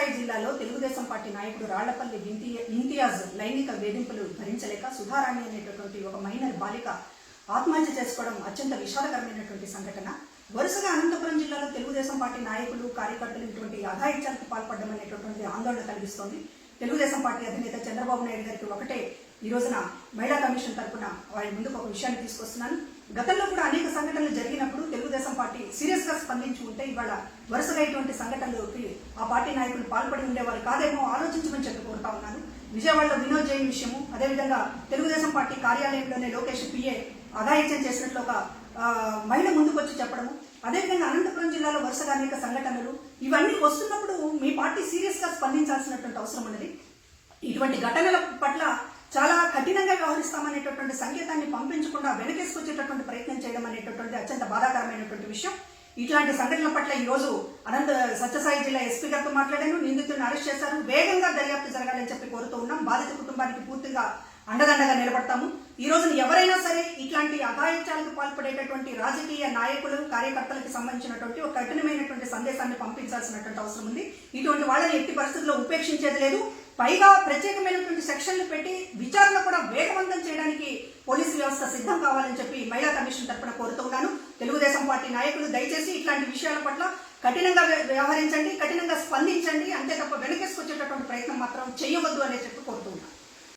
సత్యసాయి జిల్లాలో తెలుగుదేశం పార్టీ నాయకుడు రాళ్లపల్లి ఇంతియాజ్ లైంగిక వేధింపులు భరించలేక సుధారాణి అనేటటువంటి ఒక మైనర్ బాలిక ఆత్మహత్య చేసుకోవడం అత్యంత విషాదకరమైనటువంటి సంఘటన. వరుసగా అనంతపురం జిల్లాలో తెలుగుదేశం పార్టీ నాయకులు కార్యకర్తలు ఇటువంటి అఘాయిత్యాలకు పాల్పడడం అనేటటువంటి ఆందోళన కలిగిస్తోంది. తెలుగుదేశం పార్టీ అధినేత చంద్రబాబు నాయుడు గారికి ఒకటే ఈ రోజున మహిళా కమిషన్ తరఫున వారి ముందుకు ఒక విషయాన్ని తీసుకొస్తున్నాను. గతంలో కూడా అనేక సంఘటనలు జరిగినప్పుడు తెలుగుదేశం పార్టీ సీరియస్ గా స్పందించి ఉంటే ఇవాళ వరుసగా ఇటువంటి సంఘటనలకి ఆ పార్టీ నాయకులు పాల్పడి ఉండేవారు కాదేమో ఆలోచించమని చెప్పి కోరుతా ఉన్నాను. విజయవాడలో వినోద్ జైన్ విషయము, అదేవిధంగా తెలుగుదేశం పార్టీ కార్యాలయంలోనే లోకేష్ పిఏ అఘాయిత్యం చేసినట్లు ఒక మహిళ ముందుకు వచ్చి చెప్పడము, అదేవిధంగా అనంతపురం జిల్లాలో వరుసగా అనేక సంఘటనలు ఇవన్నీ వస్తున్నప్పుడు మీ పార్టీ సీరియస్ గా స్పందించాల్సినటువంటి అవసరం ఉన్నది. ఇటువంటి ఘటనల పట్ల చాలా కఠినంగా వ్యవహరిస్తామనేటటువంటి సంకేతాన్ని పంపించకుండా వెనకేసుకొచ్చేటటువంటి ప్రయత్నం చేయడం అనేటటువంటి అత్యంత బాధాకరమైనటువంటి విషయం. ఇట్లాంటి సంఘటనల పట్ల ఈ రోజు సత్యసాయి జిల్లా ఎస్పీ గారితో మాట్లాడాను. నిందితులను అరెస్ట్ చేశారు. వేగంగా దర్యాప్తు జరగాలని చెప్పి కోరుతూ ఉన్నాం. బాధిత కుటుంబానికి పూర్తిగా అండదండగా నిలబడతాము. ఈ రోజున ఎవరైనా సరే ఇట్లాంటి అఘాయిత్యాలకు పాల్పడేటటువంటి రాజకీయ నాయకులు కార్యకర్తలకు సంబంధించినటువంటి ఒక కఠినమైనటువంటి సందేశాన్ని పంపించాల్సినటువంటి అవసరం ఉంది. ఇటువంటి వాళ్ళని ఎట్టి పరిస్థితుల్లో ఉపేక్షించేది లేదు. పైగా ప్రత్యేకమైనటువంటి సెక్షన్లు పెట్టి విచారణ కూడా వేగవంతం చేయడానికి పోలీసు వ్యవస్థ సిద్ధం కావాలని చెప్పి మహిళా కమిషన్ తరఫున కోరుతున్నాను. తెలుగుదేశం పార్టీ నాయకులు దయచేసి ఇట్లాంటి విషయాల పట్ల కఠినంగా వ్యవహరించండి, కఠినంగా స్పందించండి, అంతే తప్ప వెనకేసుకొచ్చేటటువంటి ప్రయత్నం మాత్రం చేయవద్దు అనే చెప్పి కోరుతున్నాను.